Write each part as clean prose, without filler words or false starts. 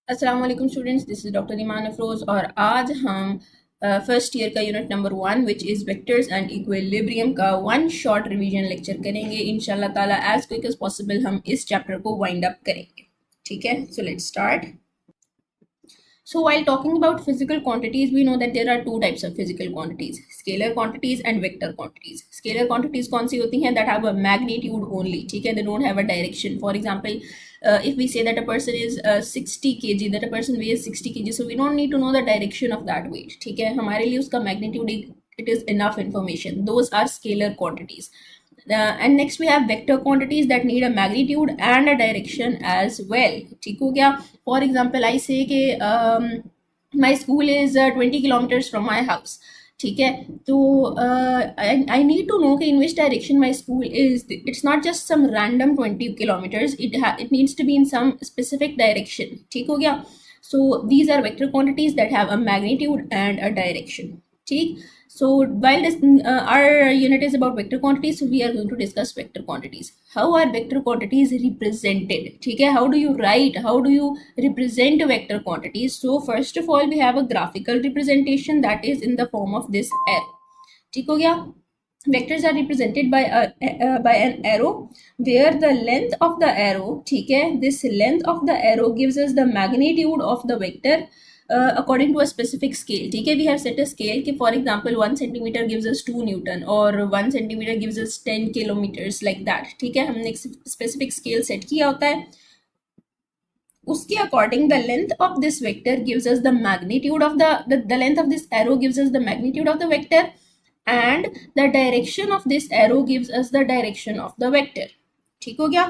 अस्सलाम वालेकुम students, this is doctor ईमान अफरोज और आज हम फर्स्ट ईयर का unit number 1 which is vectors and equilibrium का वन शॉर्ट रिवीजन लेक्चर करेंगे। इंशाल्लाह ताला एज क्विक एज पॉसिबल हम इस चैप्टर को वाइंड अप करेंगे। ठीक है, so let's start. So while talking about physical quantities, we know that there are two types of physical quantities, scalar quantities and vector quantities. Scalar quantities कौन सी होती हैं? That have a magnitude only, ठीक है, they don't have a direction. For example, if we say that a person is 60 kg, that a person weighs 60 kg, so we don't need to know the direction of that weight, ठीक है, हमारे लिए उसका magnitude it is enough information. Those are scalar quantities. And next we have vector quantities that need a magnitude and a direction as well. ठीक हो गया? For example, I say कि my school is 20 kilometers from my house. ठीक है, तो I need to know कि in which direction my school is. It's not just some random 20 kilometers. It needs to be in some specific direction. ठीक हो गया? So these are vector quantities that have a magnitude and a direction. ठीक. So while this our unit is about vector quantities, so we are going to discuss vector quantities. How are vector quantities represented? ठीक है, how do you write, how do you represent vector quantities? So first of all, we have a graphical representation that is in the form of this arrow. ठीक हो गया? Vectors are represented by an arrow where the length of the arrow, ठीक है, this length of the arrow gives us the magnitude of the vector according to a specific scale. ठीक है, we have set a scale कि for example 1 centimeter gives us 2 Newton और 1 centimeter gives us 10 kilometers like that. ठीक है, हमने एक specific scale set किया होता है, उसके according the length of this vector gives us the magnitude of the length of this arrow gives us the magnitude of the vector and the direction of this arrow gives us the direction of the vector. ठीक हो गया?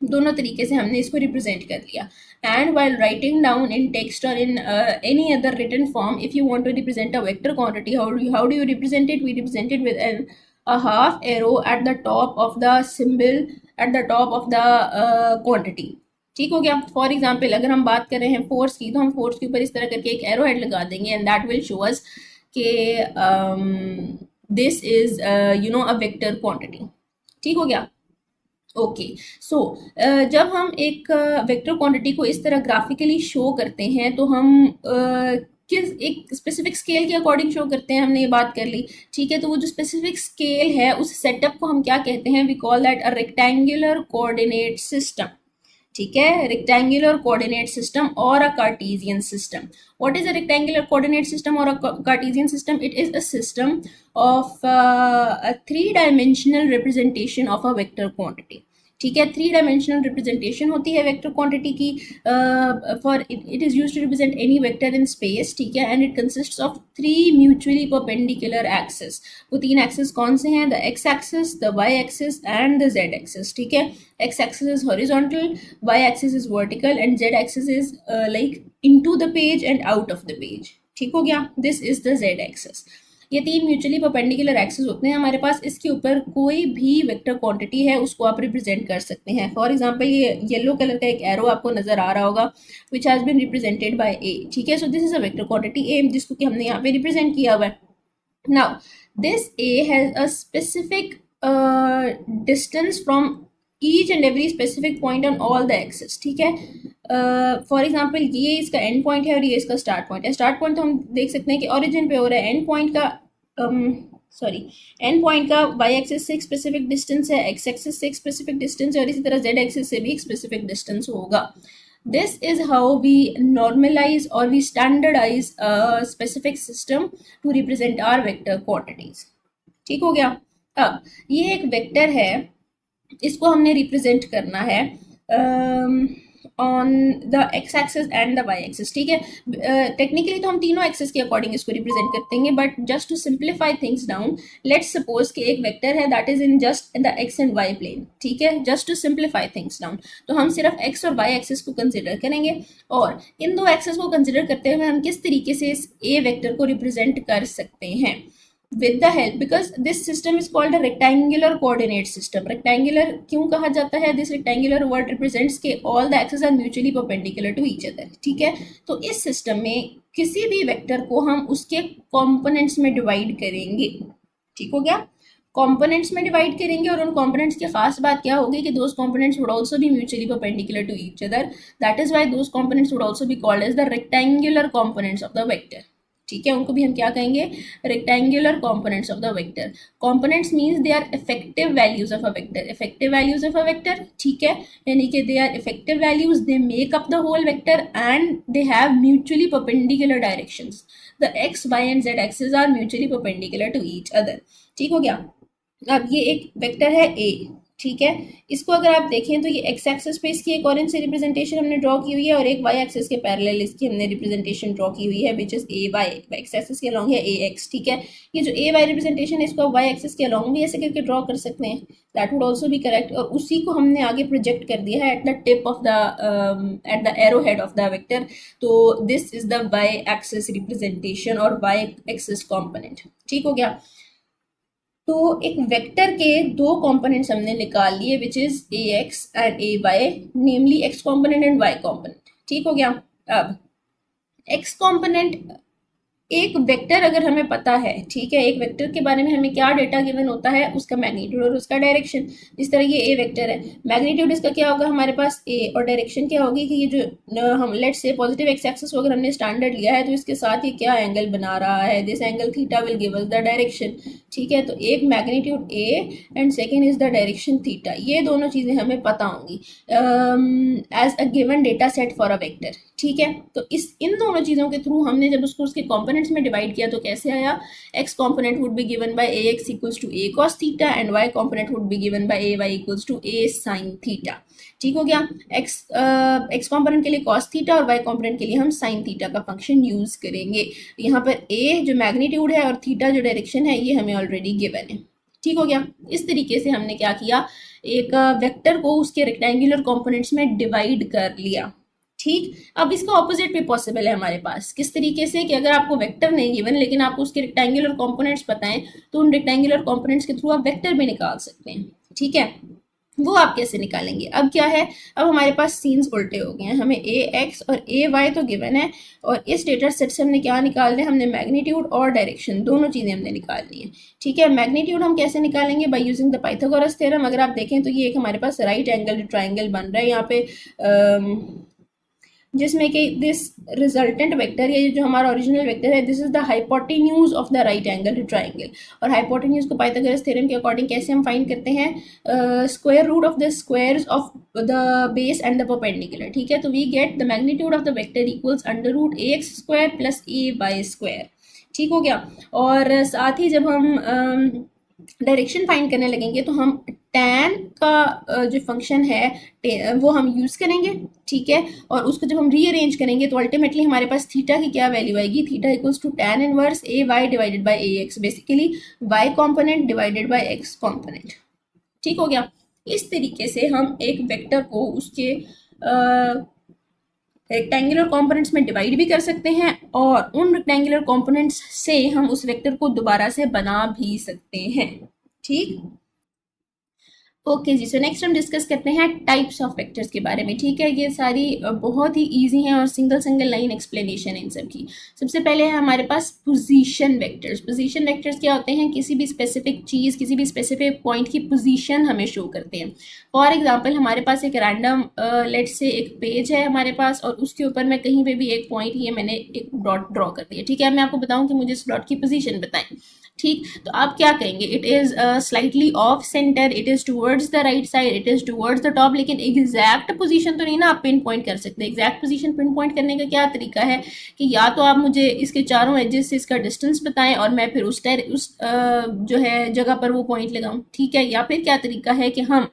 दोनों तरीके से हमने इसको represent कर लिया. And while writing down in text और in any other written form, if you want to represent a vector quantity, how do you represent it? We represent it with a half arrow at the top of the symbol at the top of the quantity. ठीक हो गया? For example अगर हम बात कर रहे हैं force की, तो हम फोर्स के ऊपर इस तरह करके एक एरो हेड लगा देंगे and that will show us कि this is a vector quantity. ठीक हो गया? ओके, सो जब हम एक वेक्टर क्वांटिटी को इस तरह ग्राफिकली शो करते हैं तो हम किस एक स्पेसिफिक स्केल के अकॉर्डिंग शो करते हैं, हमने ये बात कर ली. ठीक है, तो वो जो स्पेसिफिक स्केल है उस सेटअप को हम क्या कहते हैं? We call that a rectangular coordinate system. ठीक है, रेक्टेंगुलर कोऑर्डिनेट सिस्टम और a Cartesian system. What is a rectangular coordinate system और a Cartesian system? It is a system of a three-dimensional representation of a vector quantity. ठीक है, three dimensional representation होती है vector quantity की. For it is used to represent any vector in space. ठीक है, and it consists of three mutually perpendicular axis. वो तीन axis कौन से हैं? The X axis, the Y axis and the Z axis. ठीक है, X axis is horizontal, Y axis is vertical and Z axis is like into the page and out of the page. ठीक हो गया? This is the Z axis. ये तीन mutually perpendicular axis होते हैं हमारे पास. इसके ऊपर कोई भी वेक्टर क्वांटिटी है उसको आप रिप्रेजेंट कर सकते हैं. फॉर एग्जांपल ये येलो कलर का एक एरो आपको नजर आ रहा होगा which has been represented by A. ठीक है, so this is a vector quantity A जिसको कि हमने यहाँ पे रिप्रेजेंट किया हुआ है. Now this A has a specific distance from each and every specific point on all the axis. ठीक है, फॉर एग्जाम्पल ये इसका एंड पॉइंट है और ये इसका स्टार्ट पॉइंट है. स्टार्ट पॉइंट तो हम देख सकते हैं कि ओरिजिन पे हो रहा है. एंड पॉइंट का एंड पॉइंट का वाई एक्सिस से एक स्पेसिफिक डिस्टेंस है, एक्स एक्सिस से एक स्पेसिफिक डिस्टेंस है और इसी तरह जेड एक्सिस से भी एक स्पेसिफिक डिस्टेंस होगा. This is how we normalise और we standardise a specific system to represent our vector quantities. ठीक हो गया? अब ये एक वेक्टर है, इसको हमने रिप्रेजेंट करना है on the X axis and the Y axis. ठीक है, टेक्निकली तो हम तीनों एक्सिस के अकॉर्डिंग इसको रिप्रेजेंट करते हैं, but just to simplify things down, let's suppose कि एक वेक्टर है that is in just the X and Y plane. ठीक है, just to simplify things down, तो हम सिर्फ एक्स और वाई एक्सिस को कंसिडर करेंगे और इन दो एक्सिस को कंसिडर करते हुए हम किस तरीके से इस ए वेक्टर को रिप्रेजेंट कर सकते हैं with the help, because this system is called a rectangular coordinate system. Rectangular क्यों कहा जाता है? This rectangular word represents के all the axes are mutually perpendicular to each other. ठीक है, तो इस सिस्टम में किसी भी वेक्टर को हम उसके कंपोनेंट्स में डिवाइड करेंगे. ठीक हो गया? कंपोनेंट्स में डिवाइड करेंगे और उन कंपोनेंट्स की खास बात क्या होगी कि those components would also be mutually perpendicular to each other, that is why those components would also be called as the rectangular components of the vector. ठीक है, उनको भी हम क्या कहेंगे, rectangular components of the vector. Components means they are effective values of a vector, effective values of a vector, ठीक है, यानी कि they are effective values, they make up the whole vector and they have mutually perpendicular directions. The X Y and Z axis are mutually perpendicular to each other. ठीक हो गया। अब ये एक वेक्टर है ए, ठीक है, इसको अगर आप देखें तो ये एक्स एक्सिस पे इसकी एक ऑरेंज से रिप्रेजेंटेशन हमने ड्रॉ की हुई है और एक वाई एक्सिस के पैरेलल इसकी हमने रिप्रेजेंटेशन ड्रॉ की हुई है which is A Y, X axis के अलॉन्ग है ए एक्स। ठीक है, ये जो ए वाई रिप्रेजेंटेशन है इसको वाई एक्सिस के अलॉन्ग भी ऐसे करके ड्रॉ कर सकते हैं, that would also be correct, और उसी को हमने आगे प्रोजेक्ट कर दिया है at the tip of the at the arrow head of the vector. तो this is the Y axis representation और वाई एक्सिस कॉम्पोनेंट। ठीक हो गया। तो एक वेक्टर के दो कंपोनेंट्स हमने निकाल लिए which is A X and A Y, namely X component and Y component. ठीक हो गया। अब एक्स कंपोनेंट, एक वेक्टर अगर हमें पता है, ठीक है, एक वेक्टर के बारे में हमें क्या डेटा गिवन होता है, उसका मैग्नीट्यूड और उसका डायरेक्शन। इस तरह ये ए वेक्टर है, मैग्नीट्यूड इसका क्या होगा हमारे पास ए, और डायरेक्शन क्या होगी कि ये जो हम let's say positive x axis को अगर हमने स्टैंडर्ड लिया है तो इसके साथ ये क्या एंगल बना रहा है, this angle theta will give us the direction. ठीक है, तो एक magnitude A and second is the direction theta, ये दोनों चीज़ें हमें पता होंगी as a given data set for a vector. ठीक है, तो इन दोनों चीज़ों के थ्रू हमने जब उसको उसके कंपोनेंट्स में डिवाइड किया तो कैसे आया, X component would be given by A X equals to A cos theta and Y component would be given by A Y equals to A sine theta. ठीक हो गया। एक्स कंपोनेंट के लिए कॉस थीटा और Y component के लिए हम sine theta का फंक्शन यूज करेंगे। यहाँ पर ए जो मैग्नीट्यूड है और थीटा जो डायरेक्शन है ये हमें ऑलरेडी गिवन है। ठीक हो गया। इस तरीके से हमने क्या किया, एक वेक्टर को उसके रेक्टेंगुलर कंपोनेंट्स में डिवाइड कर लिया। ठीक, अब इसका ऑपोजिट भी पॉसिबल है हमारे पास, किस तरीके से कि अगर आपको वेक्टर नहीं गिवन लेकिन आपको उसके रेक्टेंगुलर कंपोनेंट्स पता है तो उन रेक्टेंगुलर कंपोनेंट्स के थ्रू आप वेक्टर भी निकाल सकते हैं। ठीक है, वो आप कैसे निकालेंगे, अब क्या है, अब हमारे पास सीन्स उल्टे हो गए हैं, हमें ए एक्स और ए वाई तो गिवन है और इस डेटा सेट से हमने क्या निकालना है, हमने मैग्नीट्यूड और डायरेक्शन दोनों चीज़ें हमने निकालनी है। ठीक है, मैग्नीट्यूड हम कैसे निकालेंगे, by using the Pythagoras theorem. अगर आप देखें तो ये एक हमारे पास राइट एंगल ट्राइंगल बन रहा है यहाँ पे, जिसमें कि दिस रिजल्टेंट वेक्टर, ये जो हमारा ओरिजिनल वेक्टर है, this is the hypotenuse of the right angle triangle. और हाइपोटेन्यूज को पाइथागोरस थ्योरम के अकॉर्डिंग कैसे हम फाइंड करते हैं, square root of the squares of the base and the perpendicular. ठीक है, तो we get the magnitude of the vector equals under root A X square plus A Y square. ठीक हो गया। और साथ ही जब हम डायरेक्शन फाइंड करने लगेंगे तो हम tan का जो फंक्शन है वो हम यूज़ करेंगे। ठीक है, और उसको जब हम रीअरेंज करेंगे तो अल्टीमेटली हमारे पास थीटा की क्या वैल्यू आएगी, theta equals to tan inverse A Y divided by A X, basically Y component divided by X component. ठीक हो गया। इस तरीके से हम एक वेक्टर को उसके रेक्टेंगुलर कंपोनेंट्स में डिवाइड भी कर सकते हैं और उन रेक्टेंगुलर कंपोनेंट्स से हम उस वेक्टर को दोबारा से बना भी सकते हैं। ठीक, ओके जी। सो नेक्स्ट हम डिस्कस करते हैं टाइप्स ऑफ वेक्टर्स के बारे में। ठीक है, ये सारी बहुत ही इजी हैं और सिंगल लाइन एक्सप्लेनेशन है इन सब की। सबसे पहले है हमारे पास पोजीशन वेक्टर्स। पोजीशन वेक्टर्स क्या होते हैं, किसी भी स्पेसिफिक चीज़, किसी भी स्पेसिफिक पॉइंट की पोजीशन हमें शो करते हैं। फॉर एग्जांपल हमारे पास एक रैंडम लेट से एक पेज है हमारे पास और उसके ऊपर मैं कहीं पे भी एक पॉइंट, ये मैंने एक डॉट ड्रॉ कर दिया। ठीक है, मैं आपको बताऊँ कि मुझे इस डॉट की पोजीशन बताएं। ठीक, तो आप क्या कहेंगे, it is slightly of centre, it is towards the right side, it is towards the top. लेकिन एग्जैक्ट पोजीशन तो नहीं ना आप पिन पॉइंट कर सकते। एग्जैक्ट पोजीशन पिन पॉइंट करने का क्या तरीका है कि या तो आप मुझे इसके चारों एजेस से इसका डिस्टेंस बताएं और मैं फिर उस जो है जगह पर वो पॉइंट लगाऊं। ठीक है, या फिर क्या तरीका है कि हम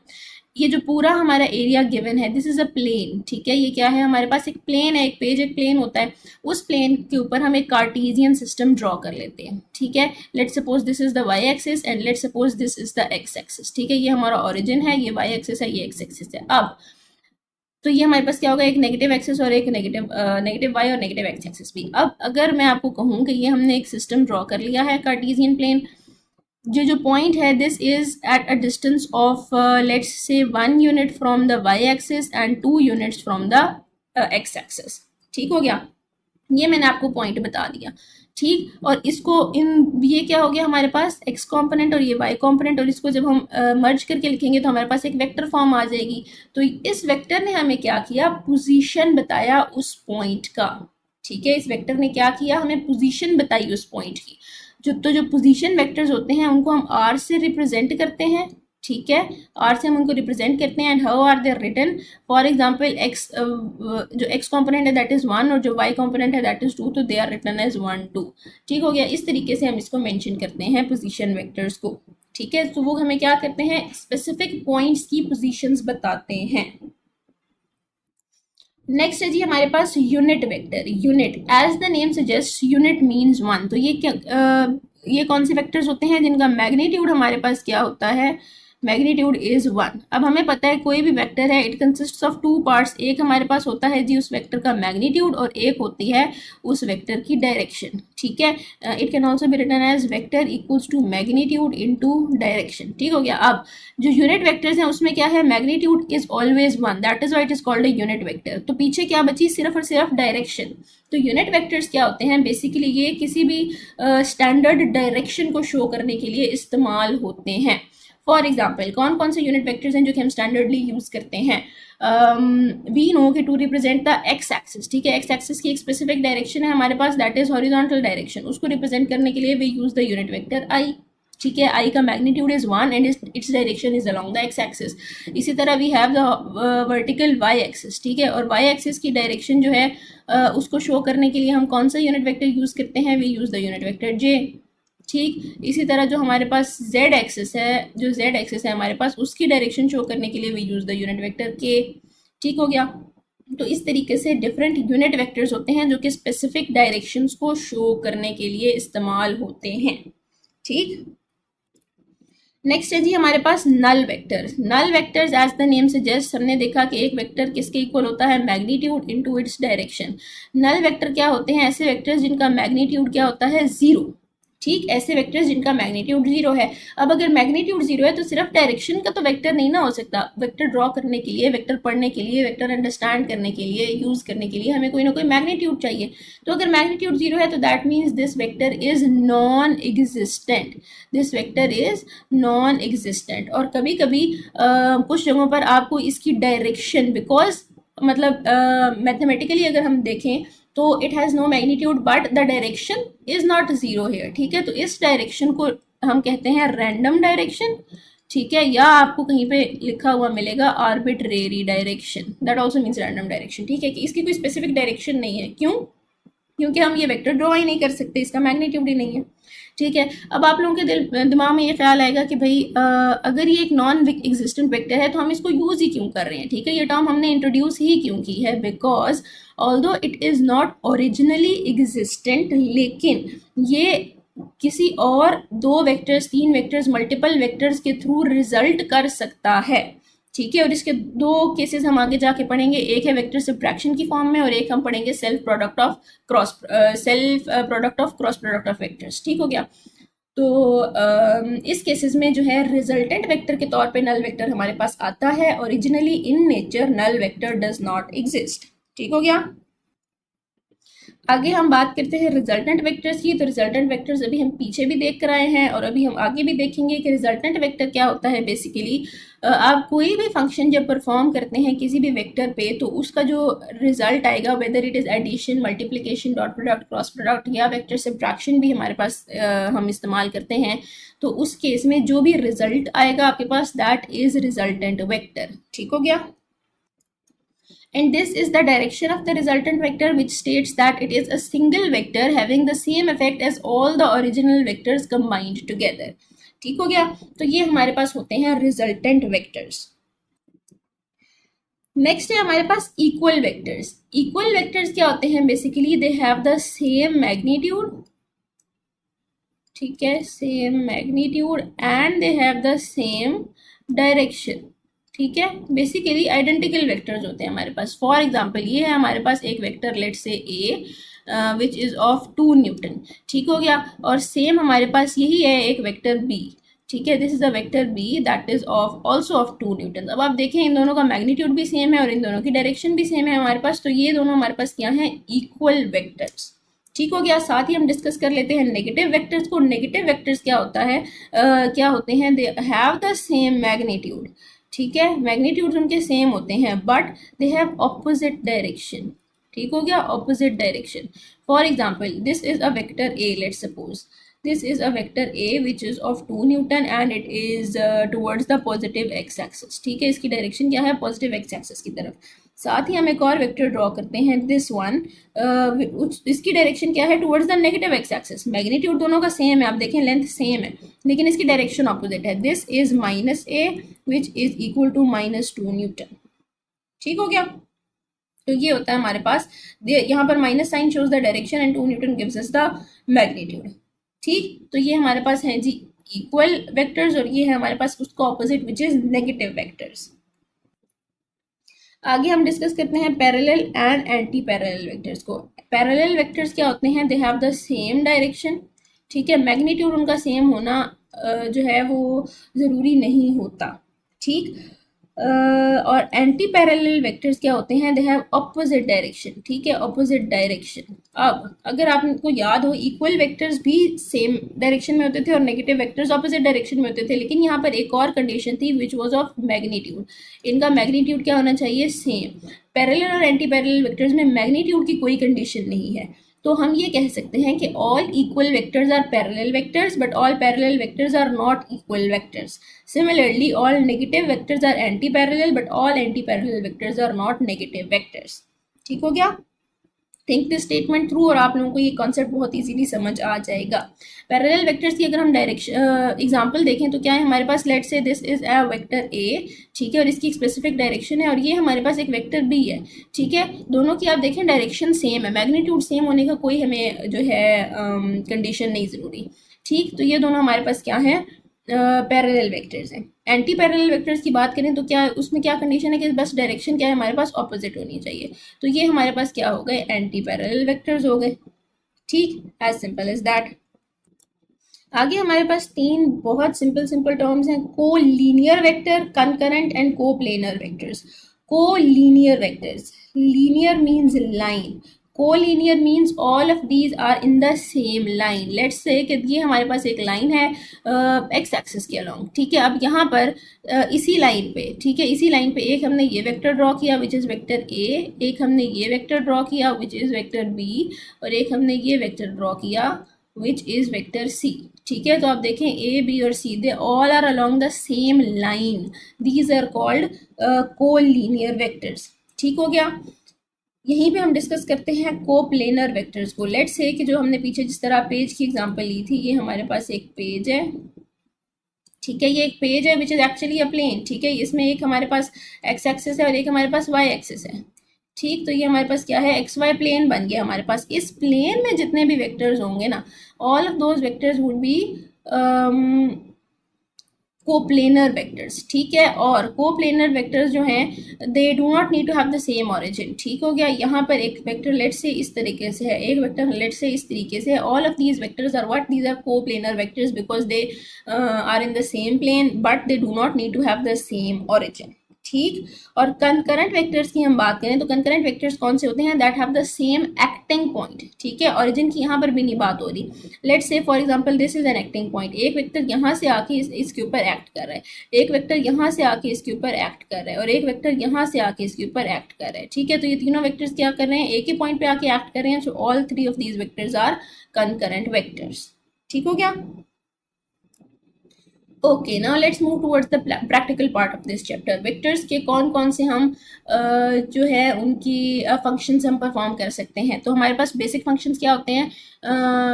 ये जो पूरा हमारा एरिया गिवन है, दिस इज अ प्लेन। ठीक है, ये क्या है, हमारे पास एक प्लेन है, एक पेज एक प्लेन होता है, उस प्लेन के ऊपर हम एक कार्टेशियन सिस्टम ड्रॉ कर लेते हैं। ठीक है, let's suppose this is the Y axis and let's suppose this is the X axis. ठीक है, ये हमारा ओरिजिन है, ये वाई एक्सिस है, ये एक्स एक्सिस है। अब तो ये हमारे पास क्या होगा, एक नेगेटिव एक्सिस और एक नेगेटिव वाई और नेगेटिव एक्स एक्सिस भी। अब अगर मैं आपको कहूँ कि ये हमने एक सिस्टम ड्रॉ कर लिया है कार्टेशियन प्लेन, जो पॉइंट है this is at a distance of let's say 1 unit from the Y axis and 2 units from the X axis. ठीक हो गया, ये मैंने आपको पॉइंट बता दिया। ठीक। और इसको ये क्या हो गया हमारे पास x कॉम्पोनेंट और ये y कॉम्पोनेंट, और इसको जब हम मर्ज करके लिखेंगे तो हमारे पास एक वेक्टर फॉर्म आ जाएगी। तो इस वेक्टर ने हमें क्या किया, पोजीशन बताया उस पॉइंट का। ठीक है, इस वेक्टर ने क्या किया, हमें पोजीशन बताई उस पॉइंट की। जो पोजीशन वेक्टर्स होते हैं उनको हम r से रिप्रेजेंट करते हैं। ठीक है, r से हम उनको रिप्रेजेंट करते हैं। And how are they written, for example x जो x कंपोनेंट है दैट इज 1 और जो y कंपोनेंट है दैट इज 2, तो दे आर रिटन एज 1 2। ठीक हो गया, इस तरीके से हम इसको मेंशन करते हैं पोजीशन वेक्टर्स को। ठीक है, तो वो हमें क्या करते हैं, स्पेसिफिक पॉइंट्स की पोजीशंस बताते हैं। नेक्स्ट है जी हमारे पास unit vector. Unit, as the name suggest, unit means one. तो ये क्या ये कौन से वेक्टर्स होते हैं जिनका मैग्नीट्यूड हमारे पास क्या होता है, मैग्नीट्यूड इज 1। अब हमें पता है कोई भी वेक्टर है it consist of two parts, एक हमारे पास होता है जी उस वेक्टर का मैग्नीट्यूड और एक होती है उस वेक्टर की डायरेक्शन। ठीक है, it can also be written as vector equals to magnitude into direction. ठीक हो गया। अब जो यूनिट वेक्टर्स हैं उसमें क्या है, magnitude is always 1, that is why it is called a unit vector. तो पीछे क्या बची, सिर्फ और सिर्फ डायरेक्शन। तो यूनिट वेक्टर्स क्या होते हैं, बेसिकली ये किसी भी स्टैंडर्ड डायरेक्शन को शो करने के लिए इस्तेमाल होते हैं। फॉर एग्जाम्पल, कौन कौन से यूनिट वेक्टर्स हैं जो कि हम स्टैंडर्डली यूज करते हैं, वी नो कि to represent the X axis. ठीक है, एक्स एक्सिस की एक स्पेसिफिक डायरेक्शन है हमारे पास, दैट इज हॉरिजॉन्टल डायरेक्शन, उसको रिप्रेजेंट करने के लिए we use the unit vector I. ठीक है, आई का magnitude is 1 and its direction is along the X axis. इसी तरह we have the vertical Y axis. ठीक है, और वाई एक्सिस की डायरेक्शन जो है उसको शो करने के लिए हम कौन सा यूनिट वेक्टर यूज करते हैं, we use the unit vector J. ठीक, इसी तरह जो हमारे पास z एक्सिस है, जो z एक्सिस है हमारे पास, उसकी डायरेक्शन शो करने के लिए we use the unit vector k। ठीक हो गया। तो इस तरीके से डिफरेंट यूनिट वेक्टर्स होते हैं जो कि स्पेसिफिक डायरेक्शंस को शो करने के लिए इस्तेमाल होते हैं। ठीक, नेक्स्ट है जी हमारे पास null vectors. Null vectors as the name suggest, हमने देखा कि एक वेक्टर किसके इक्वल होता है, magnitude into its direction. Null vector क्या होते हैं, ऐसे वेक्टर्स जिनका मैग्नीट्यूड क्या होता है, 0। ठीक, ऐसे वेक्टर्स जिनका मैग्नीट्यूड 0 है। अब अगर मैग्नीट्यूड 0 है तो सिर्फ डायरेक्शन का तो वेक्टर नहीं ना हो सकता। वेक्टर ड्रॉ करने के लिए, वेक्टर पढ़ने के लिए, वेक्टर अंडरस्टैंड करने के लिए, यूज करने के लिए हमें कोई ना कोई मैग्नीट्यूड चाहिए। तो अगर मैग्नीट्यूड 0 है तो that means this vector is non existent. This vector is non existent. और कभी कभी कुछ जगहों पर आपको इसकी डायरेक्शन, बिकॉज मतलब मैथमेटिकली अगर हम देखें तो it has no magnitude but the direction is not 0 here. ठीक है, तो इस डायरेक्शन को हम कहते हैं रैंडम डायरेक्शन। ठीक है, या आपको कहीं पे लिखा हुआ मिलेगा arbitrary direction, that also means random direction. ठीक है, कि इसकी कोई स्पेसिफिक डायरेक्शन नहीं है। क्यों, क्योंकि हम ये वेक्टर ड्रॉ ही नहीं कर सकते, इसका मैग्नीट्यूड ही नहीं है। ठीक है, अब आप लोगों के दिमाग में ये ख्याल आएगा कि भाई अगर ये एक नॉन एग्जिस्टेंट वेक्टर है तो हम इसको यूज ही क्यों कर रहे हैं। ठीक है, ये टर्म हमने इंट्रोड्यूस ही क्यों की है, because although it is not originally existent, लेकिन ये किसी और 2 वेक्टर्स, 3 वेक्टर्स, मल्टीपल वेक्टर्स के थ्रू रिजल्ट कर सकता है। ठीक है, और इसके 2 केसेस हम आगे जाके पढ़ेंगे, एक है वेक्टर सब्ट्रैक्शन की फॉर्म में और एक हम पढ़ेंगे self product of cross product of vectors. ठीक हो गया। तो इस केसेस में जो है रिजल्टेंट वेक्टर के तौर पे नल वेक्टर हमारे पास आता है। Originally in nature null vector does not exist. ठीक हो गया। आगे हम बात करते हैं रिजल्टेंट वेक्टर्स की। तो रिजल्टेंट वेक्टर्स अभी हम पीछे भी देख कर आए हैं और अभी हम आगे भी देखेंगे कि रिजल्टेंट वेक्टर क्या होता है। बेसिकली आप कोई भी फंक्शन जब परफॉर्म करते हैं किसी भी वेक्टर पे, तो उसका जो रिजल्ट आएगा, whether it is addition, multiplication, dot product, cross product या वेक्टर सब्ट्रैक्शन भी हमारे पास हम इस्तेमाल करते हैं, तो उस केस में जो भी रिजल्ट आएगा आपके पास, दैट इज रिजल्टेंट वेक्टर। ठीक हो गया। And this is the direction of the resultant vector, which states that it is a single vector having the same effect as all the original vectors combined together. ठीक हो गया। तो ये हमारे पास होते हैं रिजल्टेंट वेक्टर्स। नेक्स्ट है हमारे पास इक्वल वेक्टर्स। इक्वल वेक्टर्स क्या होते हैं, basically they have the same magnitude. ठीक है, same magnitude and they have the same direction. ठीक है, बेसिकली आइडेंटिकल वेक्टर्स होते हैं हमारे पास। फॉर एग्जांपल ये है हमारे पास एक वेक्टर, लेट से ए विच इज ऑफ 2 न्यूटन। ठीक हो गया। और सेम हमारे पास यही है एक वेक्टर बी। ठीक है, this is a vector B that is of also of 2 newton. अब आप देखें इन दोनों का मैग्नीट्यूड भी सेम है और इन दोनों की डायरेक्शन भी सेम है हमारे पास, तो ये दोनों हमारे पास क्या है, इक्वल वेक्टर्स। ठीक हो गया। साथ ही हम डिस्कस कर लेते हैं नेगेटिव वेक्टर्स को। नेगेटिव वेक्टर्स क्या होता है, क्या होते हैं, they have the same magnitude, ठीक है, मैग्नीट्यूड उनके सेम होते हैं but they have opposite direction. ठीक हो गया, opposite direction. For example this is a vector A, let's suppose this is a vector a which is of 2 Newton and it is towards the positive x axis। ठीक है, इसकी direction क्या है, positive x axis की तरफ। साथ ही हम एक और वेक्टर ड्रॉ करते हैं, दिस वन, इसकी डायरेक्शन क्या है, towards the negative x axis. Magnitude दोनों का सेम है, आप देखें लेंथ सेम है, लेकिन इसकी डायरेक्शन ऑपोजिट है। This is minus A which is equal to -2 Newton। ठीक हो गया, तो ये होता है हमारे पास, यहाँ पर minus sign shows the direction and 2 Newton gives us the magnitude. ठीक, तो ये हमारे पास है जी इक्वल वेक्टर्स और ये है हमारे पास उसको opposite which is negative vectors. आगे हम डिस्कस करते हैं parallel and anti parallel vectors को। पैरेलल वेक्टर्स क्या होते हैं, they have the same direction, ठीक है, मैग्नीट्यूड उनका सेम होना जो है वो ज़रूरी नहीं होता। ठीक, और एंटी पैरेलल वेक्टर्स क्या होते हैं, दे हैव ऑपोजिट डायरेक्शन। ठीक है, ऑपोजिट डायरेक्शन। अब अगर आपको याद हो, इक्वल वेक्टर्स भी सेम डायरेक्शन में होते थे और नेगेटिव वेक्टर्स ऑपोजिट डायरेक्शन में होते थे, लेकिन यहाँ पर एक और कंडीशन थी विच वाज ऑफ मैग्नीट्यूड। इनका मैग्नीट्यूड क्या होना चाहिए, सेम। पैरेलल और एंटी पैरेलल वेक्टर्स में मैग्नीट्यूड की कोई कंडीशन नहीं है, तो हम ये कह सकते हैं कि all equal vectors are parallel vectors but all parallel vectors are not equal vectors. Similarly all negative vectors are anti parallel but all anti parallel vectors are not negative vectors. ठीक हो गया, थिंक दिस स्टेटमेंट थ्रू और आप लोगों को ये concept बहुत easily समझ आ जाएगा। पैरेलल वेक्टर्स की अगर हम डायरेक्शन एग्जांपल देखें तो क्या है हमारे पास, let's say this is a vector A, ठीक है, और इसकी एक स्पेसिफिक डायरेक्शन है और ये हमारे पास एक वेक्टर बी है। ठीक है, दोनों की आप देखें डायरेक्शन सेम है, मैग्नीट्यूड सेम होने का कोई हमें जो है कंडीशन नहीं ज़रूरी। ठीक, तो ये दोनों हमारे पास क्या है, पैरेलल वेक्टर्स हैं। एंटी पैरेलल वेक्टर्स की बात करें तो क्या उसमें क्या कंडीशन है कि बस डायरेक्शन क्या है हमारे पास, ऑपोजिट होनी चाहिए। तो ये हमारे पास क्या हो गए, एंटी पैरेलल वेक्टर्स हो गए। ठीक, एज सिंपल एज दैट। आगे हमारे पास तीन बहुत सिंपल टर्म्स हैं, collinear vector, concurrent and coplanar vectors. Collinear vectors, linear means line, collinear means all of these are in the same line. Let's say कि ये हमारे पास एक line है एक्स एक्सिस के along. ठीक है, अब यहाँ पर इसी लाइन पे, ठीक है, इसी लाइन पे एक हमने ये वेक्टर ड्रॉ किया विच इज़ वेक्टर ए, एक हमने ये वेक्टर ड्रॉ किया विच इज़ वेक्टर बी, और एक हमने ये वेक्टर ड्रॉ किया विच इज़ वेक्टर सी। ठीक है, तो आप देखें ए बी और C they all are along the same line, these are called collinear vectors. ठीक हो गया, यहीं पे हम डिस्कस करते हैं कोप्लेनर वेक्टर्स को। लेट्स से कि जो हमने पीछे जिस तरह पेज की एग्जांपल ली थी, ये हमारे पास एक पेज है, ठीक है, ये एक पेज है which is actually a plane. ठीक है, इसमें एक हमारे पास एक्स एक्सिस है और एक हमारे पास वाई एक्सिस है। ठीक, तो ये हमारे पास क्या है, एक्स वाई प्लेन बन गया हमारे पास। इस प्लेन में जितने भी वेक्टर्स होंगे ना, all of those vectors would be coplanar vectors. ठीक है, और कोप्लेनर वेक्टर्स जो हैं they do not need to have the same origin. ठीक हो गया, यहाँ पर एक वेक्टर लेट से इस तरीके से है, एक वेक्टर लेट से इस तरीके से है। All of these vectors are what, these are coplanar vectors because they are in the same plane but they do not need to have the same origin. ठीक, और कंकरेंट वेक्टर्स की हम बात करें तो कंकरेंट वेक्टर्स कौन से होते हैं, that have the same acting point. ठीक है, ऑरिजिन की यहाँ पर भी नहीं बात हो रही। Let's say for example this is an acting point, एक वेक्टर यहाँ से आके इसके ऊपर एक्ट कर रहा है, एक वेक्टर यहाँ से आके इसके ऊपर एक्ट कर रहा है, और एक वेक्टर यहाँ से आके इसके ऊपर एक्ट कर रहा है। ठीक है, तो ये तीनों वेक्टर्स क्या कर रहे हैं, एक ही पॉइंट पे आके एक्ट कर रहे हैं। So all three of these vectors are concurrent vectors. ठीक हो गया, okay, now let's move towards the practical part of this chapter. Vectors के कौन कौन से हम जो है उनकी फंक्शंस हम परफॉर्म कर सकते हैं। तो हमारे पास बेसिक फंक्शंस क्या होते हैं,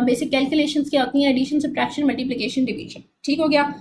बेसिक कैलकुलेशंस क्या होती हैं, एडिशन, सब्ट्रैक्शन, मल्टीप्लिकेशन, डिवीजन। ठीक हो गया,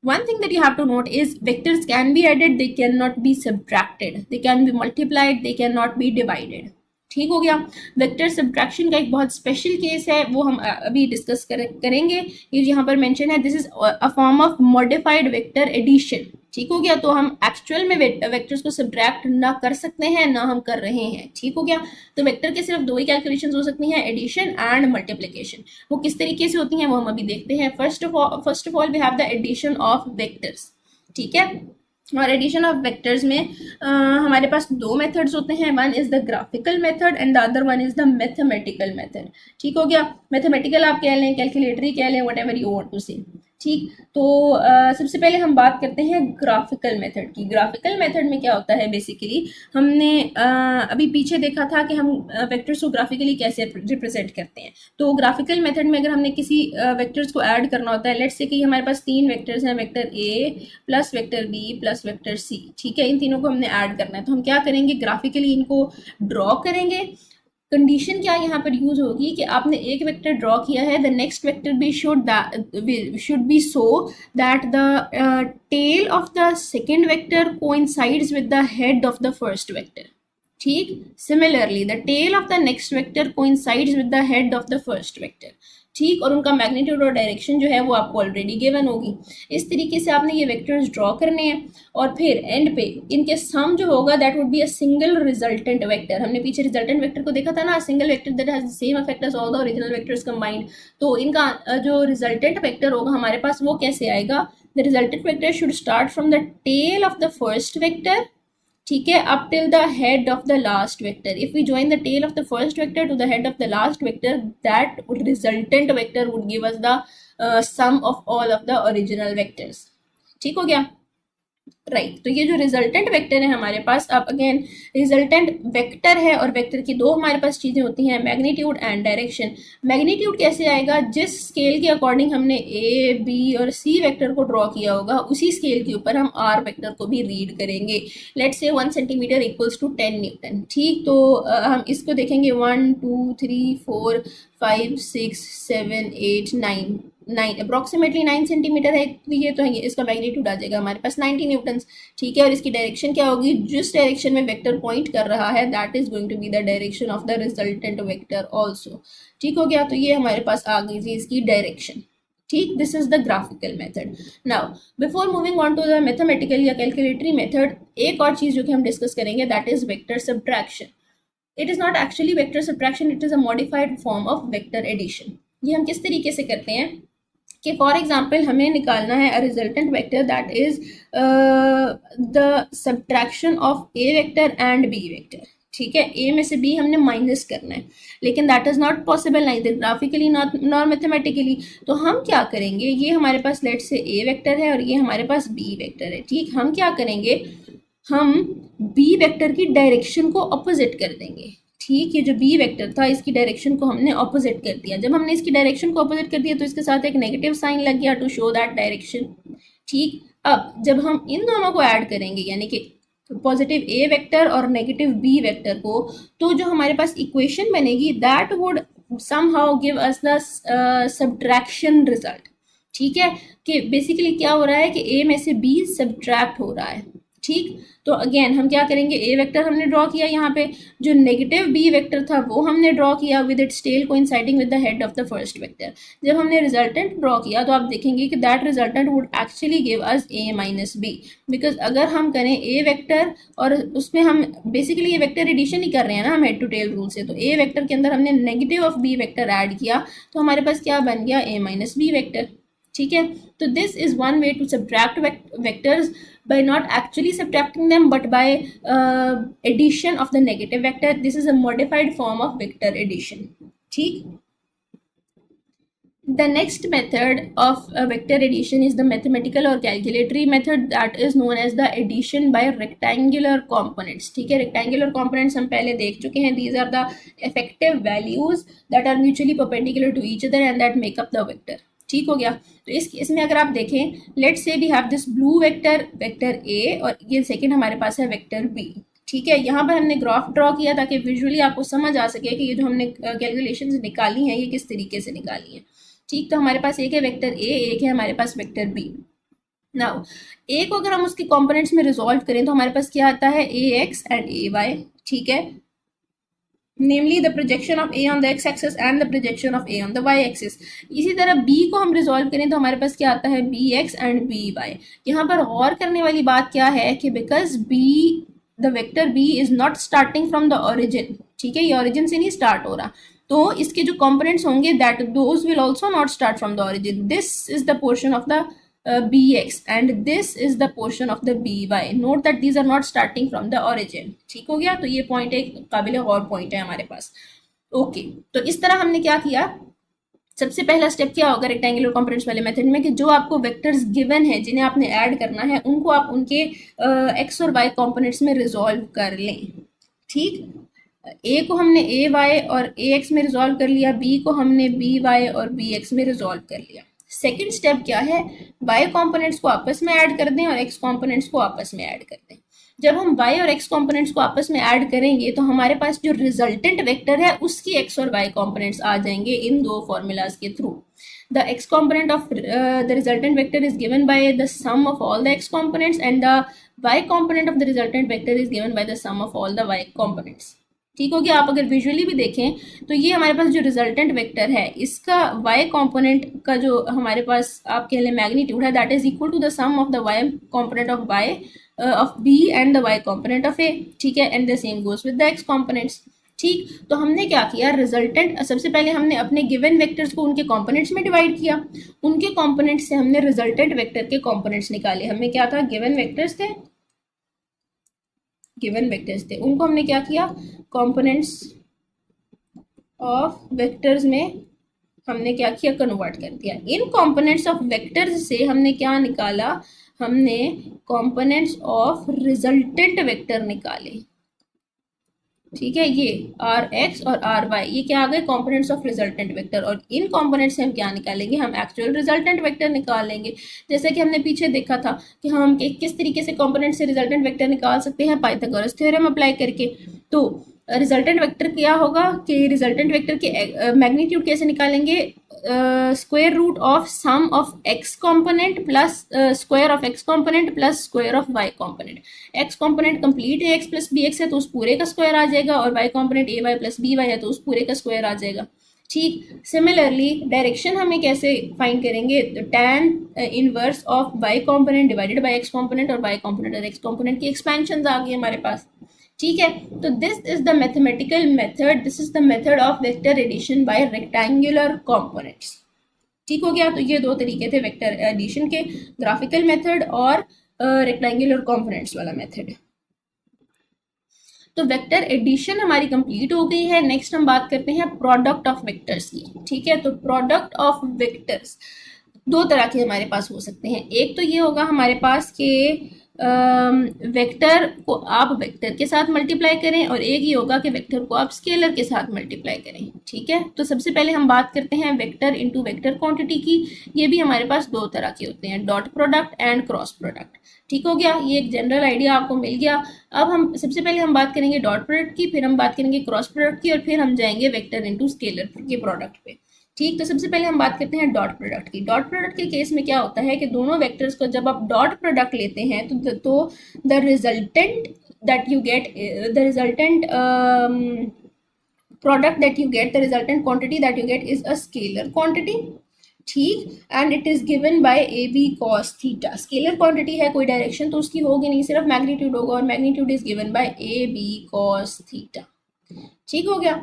one thing that you have to note is vectors can be added, they cannot be subtracted, they can be multiplied, they cannot be divided। ठीक हो गया, वेक्टर सब्ट्रैक्शन का एक बहुत स्पेशल केस है, वो हम अभी डिस्कस करेंगे। ये यहाँ पर मेंशन है, this is a form of modified vector addition. ठीक हो गया, तो हम एक्चुअल में वेक्टर्स को सब्ट्रैक्ट ना कर सकते हैं ना हम कर रहे हैं। ठीक हो गया, तो वेक्टर के सिर्फ दो ही कैलकुलेशंस हो सकती हैं, एडिशन एंड मल्टीप्लिकेशन। वो किस तरीके से होती हैं वो हम अभी देखते हैं। First of all we have the addition of vectors. ठीक है, और एडिशन ऑफ वेक्टर्स में हमारे पास दो मेथड्स होते हैं, one is the graphical method and the other one is the mathematical method. ठीक हो गया, मैथमेटिकल आप कह लें, कैलकुलेटरी कह लें, whatever you want to say. ठीक, तो सबसे पहले हम बात करते हैं ग्राफिकल मेथड की। ग्राफिकल मेथड में क्या होता है, बेसिकली हमने अभी पीछे देखा था कि हम वेक्टर्स को ग्राफिकली कैसे रिप्रेजेंट करते हैं। तो ग्राफिकल मेथड में अगर हमने किसी वेक्टर्स को ऐड करना होता है, लेट्स से कि हमारे पास तीन वेक्टर्स हैं, vector A plus vector B plus vector C. ठीक है, इन तीनों को हमने ऐड करना है, तो हम क्या करेंगे, ग्राफिकली इनको ड्रॉ करेंगे। कंडीशन क्या यहाँ पर यूज होगी कि आपने एक वेक्टर ड्रॉ किया है, द नेक्स्ट वेक्टर भी should be so that the tail of the second vector coincides with the head of the first vector. ठीक, similarly the tail of the next vector coincides with the head of the first vector. ठीक, और उनका magnitude और direction जो है वो आपको already given होगी। इस तरीके से आपने ये वेक्टर्स ड्रॉ करने हैं और फिर एंड पे इनके सम जो होगा that would be a single resultant vector. हमने पीछे रिजल्टेंट वेक्टर को देखा था ना, single vector that has the same effect as all the original vectors combined. तो इनका जो रिजल्टेंट वेक्टर होगा हमारे पास वो कैसे आएगा, the resultant vector should start from the tail of the first vector, ठीक है, up till the head of the last vector. If we join the tail of the first vector to the head of the last vector, that resultant vector would give us the sum of all of the original vectors. ठीक हो गया, right. तो ये जो resultant vector है हमारे पास, अब again resultant vector है और वेक्टर की दो हमारे पास चीज़ें होती हैं, मैग्नीट्यूड एंड डायरेक्शन। मैग्नीट्यूड कैसे आएगा, जिस स्केल के अकॉर्डिंग हमने ए बी और सी वेक्टर को ड्रॉ किया होगा उसी स्केल के ऊपर हम आर वेक्टर को भी रीड करेंगे। Let's say 1 centimetre equals to 10 Newton. ठीक, तो हम इसको देखेंगे 1 2 3 4 5 6 7 8 9 अप्रॉक्सीमेटली 9 सेंटीमीटर है ये, तो ये इसका मैग्नीट्यूड आ जाएगा हमारे पास 90 न्यूटन्स। ठीक है, और इसकी डायरेक्शन क्या होगी, जिस डायरेक्शन में वेक्टर पॉइंट कर रहा है that is going to be the direction of the resultant vector also. ठीक हो गया, तो ये हमारे पास आ गई थी इसकी डायरेक्शन। ठीक, this is the graphical method. Now before moving on to the mathematical या कैलकुलेटरी मेथड, एक और चीज जो कि हम डिस्कस करेंगे that is vector subtraction. It is not actually vector subtraction, it is a modified form of vector addition. ये हम किस तरीके से करते हैं कि फॉर एग्जाम्पल हमें निकालना है a resultant vector that is the subtraction of A vector and B vector. ठीक है, ए में से बी हमने माइनस करना है, लेकिन that is not possible neither graphically nor mathematically. तो हम क्या करेंगे, ये हमारे पास लेट से ए वेक्टर है और ये हमारे पास बी वेक्टर है। ठीक, हम क्या करेंगे, हम बी वेक्टर की डायरेक्शन को अपोजिट कर देंगे। ठीक, ये जो बी वेक्टर था इसकी डायरेक्शन को हमने ऑपोजिट कर दिया। जब हमने इसकी डायरेक्शन को ऑपोजिट कर दिया तो इसके साथ एक नेगेटिव साइन लग गया टू शो दैट डायरेक्शन। ठीक, अब जब हम इन दोनों को ऐड करेंगे यानी कि पॉजिटिव ए वेक्टर और नेगेटिव बी वेक्टर को, तो जो हमारे पास इक्वेशन बनेगी that would somehow give us the subtraction result. ठीक है, कि बेसिकली क्या हो रहा है कि ए में से बी सब्ट्रैक्ट हो रहा है। ठीक, तो अगेन हम क्या करेंगे, ए वेक्टर हमने ड्रॉ किया, यहाँ पे जो नेगेटिव बी वेक्टर था वो हमने ड्रॉ किया with its tail coinciding with the head of the first vector. जब हमने रिजल्टेंट ड्रॉ किया तो आप देखेंगे कि that resultant would actually give us A minus B, because अगर हम करें ए वेक्टर और उसमें हम बेसिकली ये वेक्टर एडिशन ही कर रहे हैं ना हम हेड टू टेल रूल से, तो ए वेक्टर के अंदर हमने negative of B vector add किया तो हमारे पास क्या बन गया, ए माइनस बी वेक्टर। ठीक है, तो this is one way to subtract vectors by not actually subtracting them but by addition of the negative vector. This is a modified form of vector addition. ठीक, the next method of vector addition is the mathematical or calculatory method that is known as the addition by rectangular components. ठीक है, rectangular components हम पहले देख चुके हैं, these are the effective values that are mutually perpendicular to each other and that make up the vector. ठीक हो गया, तो इसमें अगर आप देखें, let's say we have this blue vector, vector A, और ये सेकंड हमारे पास है वेक्टर बी। ठीक है, यहाँ पर हमने ग्राफ ड्रॉ किया ताकि विजुअली आपको समझ आ सके कि ये जो हमने कैलकुलेशंस निकाली हैं ये किस तरीके से निकाली हैं। ठीक, तो हमारे पास एक है वेक्टर ए, एक है हमारे पास वेक्टर बी। नाउ ए को अगर हम उसके कॉम्पोनेंट्स में रिजॉल्व करें तो हमारे पास क्या आता है, A X and A Y. ठीक है, namely the projection of a on the x axis and the projection of a on the y axis. इसी तरह b को हम रिजॉल्व करें तो हमारे पास क्या आता है, bx and by। यहाँ पर गौर करने वाली बात क्या है कि because b the vector b is not starting from the origin. ठीक है, ये ओरिजिन से नहीं स्टार्ट हो रहा, तो इसके जो कंपोनेंट्स होंगे that those will also not start from the origin. This is the portion of the bx and this is the portion of the by. Note that these are not starting from the origin. ठीक हो गया? तो ये point एक काबिल गौर point है हमारे पास. Okay, तो इस तरह हमने क्या किया, सबसे पहला स्टेप क्या होगा रेक्टेंगुलर कंपोनेंट्स वाले मेथड में कि जो आपको वेक्टर्स गिवन है जिन्हें आपने ऐड करना है उनको आप उनके एक्स और वाई कंपोनेंट्स में रिजॉल्व कर लें. ठीक, ए को हमने ए वाई और ए एक्स में रिजॉल्व कर लिया, बी को हमने बी वाई और बी एक्स में रिजॉल्व कर लिया. सेकेंड स्टेप क्या है, वाई कॉम्पोनेंट्स को आपस में ऐड कर दें और एक्स कॉम्पोनेंट्स को आपस में ऐड कर दें. जब हम y और x कंपोनेंट्स को आपस में ऐड करेंगे तो हमारे पास जो रिजल्टेंट वेक्टर है उसकी x और y कंपोनेंट्स आ जाएंगे इन दो फॉर्मूलाज के through. The x component of the resultant vector is given by the sum of all the x components and the y component of the resultant vector is given by the sum of all the y components. ठीक हो गया. आप अगर visually भी देखें तो ये हमारे पास जो रिजल्टेंट वेक्टर है इसका y कंपोनेंट का जो हमारे पास आप कह लें मैग्नीट्यूड है that is equal to the sum of the y component of y of b and the y component of a. ठीक है, and the same goes with the x components. ठीक, तो हमने क्या किया, रिजल्टेंट सबसे पहले हमने अपने गिवन वेक्टर्स को उनके कंपोनेंट्स में डिवाइड किया, उनके कंपोनेंट्स से हमने रिजल्टेंट वेक्टर के कंपोनेंट्स निकाले. हमें क्या था, गिवन वेक्टर्स थे, उनको हमने क्या किया, कंपोनेंट्स ऑफ वेक्टर्स में हमने क्या किया, कन्वर्ट कर दिया. इन कंपोनेंट्स ऑफ वेक्टर्स से हमने क्या निकाला, हमने कंपोनेंट्स ऑफ रिजल्टेंट वेक्टर निकाले. ठीक है, ये आर एक्स और आर वाई ये क्या आ गए, कंपोनेंट्स ऑफ रिजल्टेंट वेक्टर. और इन कंपोनेंट्स से हम क्या निकालेंगे, हम एक्चुअल रिजल्टेंट वेक्टर निकालेंगे. जैसे कि हमने पीछे देखा था कि हम किस तरीके से कंपोनेंट से रिजल्टेंट वेक्टर निकाल सकते हैं, पाइथागोरस थ्योरम अप्लाई करके. तो रिजल्टेंट वेक्टर क्या होगा कि रिजल्टेंट वेक्टर के मैग्नीट्यूड कैसे निकालेंगे, square root of sum of X component plus square of X component plus square of Y component. X component complete है, एक्स प्लस बी एक्स है तो उस पूरे का स्क्वायर आ जाएगा, और Y component A Y plus B Y है तो उस पूरे का स्क्वायर आ जाएगा. ठीक, सिमिलरली डायरेक्शन हमें कैसे फाइंड करेंगे, tan inverse of Y component divided by X component, और वाई कॉम्पोनेंट और एक्स कॉम्पोनेंट की एक्सपेंशन आ गई हमारे पास. ठीक है, तो this is the mathematical method, this is the method of vector addition by rectangular components. ठीक हो गया. तो ये दो तरीके थे वेक्टर एडिशन के, ग्राफिकल मेथड और रेक्टेंगुलर कंपोनेंट्स वाला मेथड. तो वेक्टर एडिशन हमारी कंप्लीट हो गई है. नेक्स्ट हम बात करते हैं प्रोडक्ट ऑफ वेक्टर्स की. ठीक है, तो प्रोडक्ट ऑफ वेक्टर्स दो तरह के हमारे पास हो सकते हैं. एक तो ये होगा हमारे पास के वेक्टर को आप वेक्टर के साथ मल्टीप्लाई करें, और एक ये होगा कि वेक्टर को आप स्केलर के साथ मल्टीप्लाई करें. ठीक है, तो सबसे पहले हम बात करते हैं वेक्टर इनटू वेक्टर क्वांटिटी की. ये भी हमारे पास दो तरह के होते हैं, dot product and cross product. ठीक हो गया, ये एक जनरल आइडिया आपको मिल गया. अब हम सबसे पहले हम बात करेंगे डॉट प्रोडक्ट की, फिर हम बात करेंगे क्रॉस प्रोडक्ट की, और फिर हम जाएंगे वेक्टर इनटू स्केलर के प्रोडक्ट पे. ठीक, तो सबसे पहले हम बात करते हैं डॉट प्रोडक्ट की. डॉट प्रोडक्ट के केस में क्या होता है कि दोनों वेक्टर्स को जब आप डॉट प्रोडक्ट लेते हैं तो the resultant that you get, the resultant product that you get, the resultant quantity that you get is a scalar quantity. ठीक, and it is given by A B cos theta. Scalar quantity है, कोई direction तो उसकी होगी नहीं, सिर्फ magnitude होगा, और magnitude is given by A B cos theta. ठीक हो गया,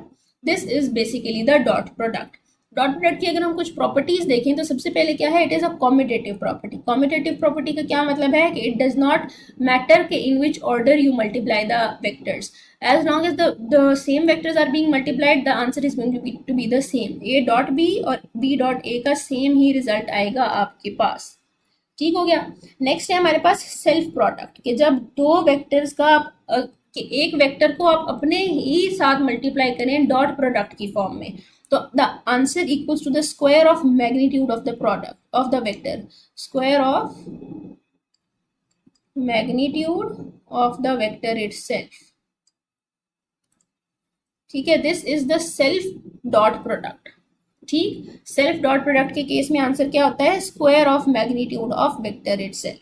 this is basically the dot product. Dot product की अगर हम कुछ प्रॉपर्टीज देखें तो सबसे पहले क्या है, it is a commutative property. Commutative property का क्या मतलब है कि इट डज नॉट मैटर के in which order you multiply the vectors, as long as the same vectors are being multiplied the answer is going to be the same. a dot b और b dot a का same ही result आएगा आपके पास. ठीक हो गया. Next है हमारे पास self product, कि जब दो वेक्टर्स का कि एक वेक्टर को आप अपने ही साथ मल्टीप्लाई करें डॉट प्रोडक्ट की फॉर्म में, तो the answer equals to the square of magnitude of the product of the vector, square of magnitude of the vector itself. ठीक है, this is the self dot product. ठीक, self dot product के case में answer क्या होता है, square of magnitude of vector itself.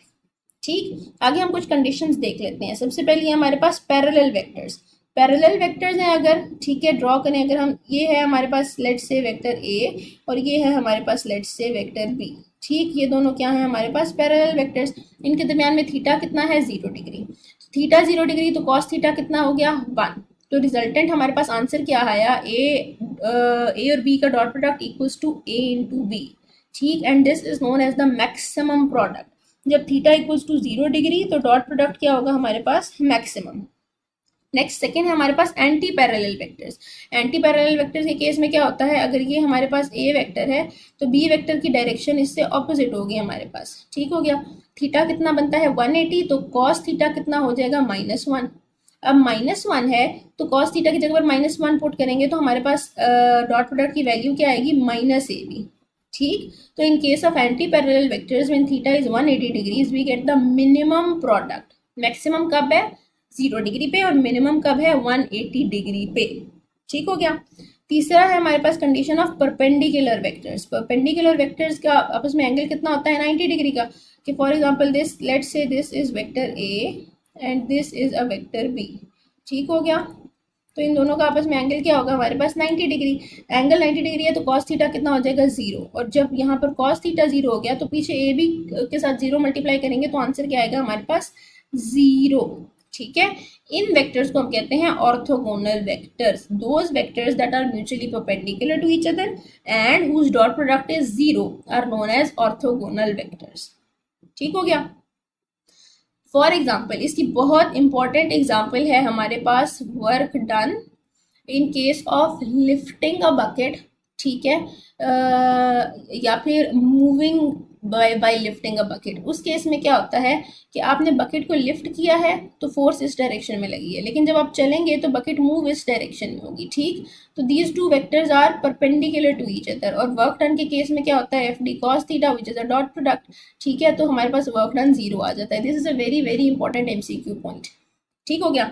ठीक, आगे हम कुछ कंडीशंस देख लेते हैं. सबसे पहले हमारे पास पैरेलल वेक्टर्स. पैरेलल वेक्टर्स हैं अगर, ठीक है, ड्रॉ करें. अगर हम, ये है हमारे पास लेट्स से वेक्टर ए और ये है हमारे पास लेट्स से वेक्टर बी. ठीक, ये दोनों क्या है हमारे पास पैरेलल वेक्टर्स. इनके दरमियान में थीटा कितना है, 0 डिग्री. थीटा 0 डिग्री तो कॉस थीटा कितना हो गया, 1. तो रिजल्टेंट हमारे पास आंसर क्या आया, ए और बी का dot product equals to A into B. ठीक, and this is known as the maximum product. जब थीटा इक्वल्स टू 0 डिग्री तो डॉट प्रोडक्ट क्या होगा हमारे पास, मैक्सिमम। नेक्स्ट सेकेंड है हमारे पास anti parallel vectors. Anti parallel vectors के केस में क्या होता है, अगर ये हमारे पास ए वेक्टर है तो बी वेक्टर की डायरेक्शन इससे ऑपोजिट होगी हमारे पास। ठीक हो गया। थीटा कितना बनता है 180, तो कॉस थीटा कितना हो जाएगा -1। अब -1 है तो कॉस थीटा की जगह पर -1 पुट करेंगे तो हमारे पास डॉट प्रोडक्ट की वैल्यू क्या आएगी, -ab। ठीक, तो in case of anti parallel vectors when theta is 180 degrees we get the minimum product. Maximum कब है 0 डिग्री पे और मिनिमम कब है 180 डिग्री पे। ठीक हो गया। तीसरा है हमारे पास condition of perpendicular vectors. Perpendicular vectors का आपस में एंगल कितना होता है 90 डिग्री का। कि for example this, let's say this is vector A and this is a vector B. ठीक हो गया। तो इन दोनों का आपस में एंगल क्या होगा हमारे पास 90 डिग्री। एंगल 90 डिग्री है तो कॉस थीटा कितना हो जाएगा 0। और जब यहाँ पर कॉस थीटा 0 हो गया तो पीछे ए बी के साथ 0 मल्टीप्लाई करेंगे तो आंसर क्या आएगा हमारे पास 0। ठीक है। इन वेक्टर्स को हम कहते हैं orthogonal vectors. Those vectors that are mutually perpendicular to each other and whose dot product is 0 are known as orthogonal vectors. ठीक हो गया। फॉर एग्जाम्पल, इसकी बहुत इंपॉर्टेंट एग्जाम्पल है हमारे पास work done in case of lifting a bucket. ठीक है, या फिर moving by lifting a bucket. उस केस में क्या होता है कि आपने बकेट को लिफ्ट किया है तो फोर्स इस डायरेक्शन में लगी है, लेकिन जब आप चलेंगे तो बकेट मूव इस डायरेक्शन में होगी। ठीक, तो these two vectors are perpendicular to each other. और वर्क डन के केस में क्या होता है F D cos theta which is a dot product. ठीक है, तो हमारे पास वर्क डन 0 आ जाता है। This is a very very important MCQ point. ठीक हो गया।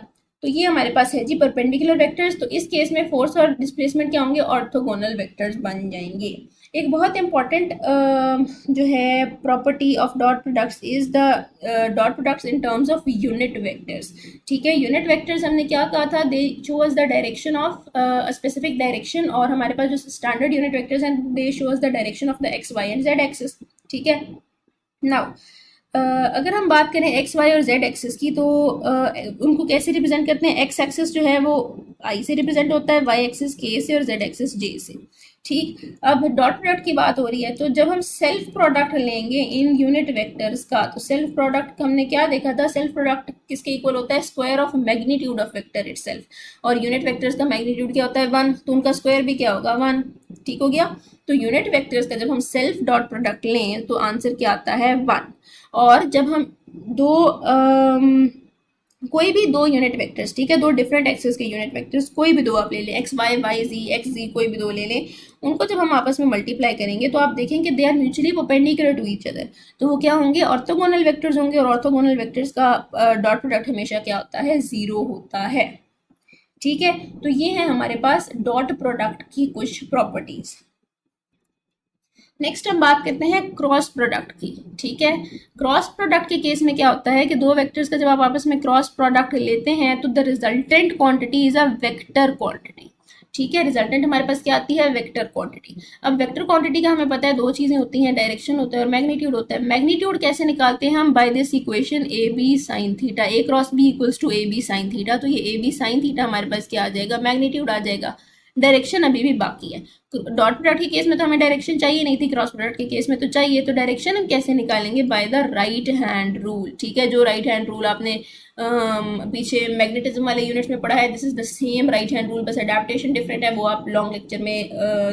तो ये हमारे पास है जी परपेंडिकुलर वेक्टर्स। तो इस केस में फोर्स और डिस्प्लेसमेंट क्या होंगे, ऑर्थोगोनल वेक्टर्स बन जाएंगे। एक बहुत इंपॉर्टेंट जो है property of dot products is the dot products in terms of unit vectors. ठीक है, यूनिट वेक्टर्स हमने क्या कहा था, they shows the direction of specific direction. और हमारे पास जो स्टैंडर्ड यूनिट वेक्टर्स हैं they shows the direction of the X Y and Z axis. ठीक है। नाउ अगर हम बात करें एक्स वाई और जेड एक्सिस की तो उनको कैसे रिप्रेजेंट करते हैं। एक्स एक्सिस जो है वो आई से रिप्रेजेंट होता है, वाई एक्सिस के से और जेड एक्सिस जे से। ठीक, अब डॉट प्रोडक्ट की बात हो रही है तो जब हम सेल्फ प्रोडक्ट लेंगे इन यूनिट वेक्टर्स का तो सेल्फ प्रोडक्ट हमने क्या देखा था, सेल्फ प्रोडक्ट किसके इक्वल होता है, square of magnitude of vector itself. और यूनिट वेक्टर्स का मैग्नीट्यूड क्या होता है 1, तो उनका स्क्वायर भी क्या होगा 1। ठीक हो गया। तो यूनिट वेक्टर्स का जब हम सेल्फ डॉट प्रोडक्ट लें तो आंसर क्या आता है 1। और जब हम कोई भी दो यूनिट वेक्टर्स, ठीक है, दो डिफरेंट एक्सेस के यूनिट वेक्टर्स कोई भी दो आप ले लें, एक्स वाई, वाई जी, एक्स जी, कोई भी दो ले लें, उनको जब हम आपस में मल्टीप्लाई करेंगे तो आप देखेंगे they are mutually perpendicular to each other. तो वो क्या होंगे, ऑर्थोगोनल वेक्टर्स होंगे। और ऑर्थोगोनल वेक्टर्स का डॉट प्रोडक्ट हमेशा क्या होता है 0 होता है। ठीक है, तो ये है हमारे पास डॉट प्रोडक्ट की कुछ प्रॉपर्टीज। नेक्स्ट हम बात करते हैं क्रॉस प्रोडक्ट की। ठीक है, क्रॉस प्रोडक्ट के केस में क्या होता है कि दो वेक्टर्स का जब आप आपस में क्रॉस प्रोडक्ट लेते हैं तो the resultant quantity is a vector quantity. ठीक है, रिजल्टेंट हमारे पास क्या आती है, वेक्टर क्वांटिटी। अब वेक्टर क्वांटिटी का हमें पता है दो चीजें होती हैं, डायरेक्शन होता है और मैग्नीट्यूड होता है। मैग्नीट्यूड कैसे निकालते हैं हम, by this equation A B sine theta, A cross B equals to A B sine theta. तो ये ए बी साइन थीटा हमारे पास क्या आ जाएगा, मैग्नीट्यूड आ जाएगा। डायरेक्शन अभी भी बाकी है। डॉट प्रोडक्ट के केस में तो हमें डायरेक्शन चाहिए नहीं थी, क्रॉस प्रोडक्ट के केस में तो चाहिए। तो डायरेक्शन हम कैसे निकालेंगे, by the right hand rule. ठीक है, जो राइट हैंड रूल आपने पीछे मैग्नेटिज्म वाले यूनिट्स में पढ़ा है, this is the same right hand rule, बस अडेप्टेशन डिफरेंट है, वो आप लॉन्ग लेक्चर में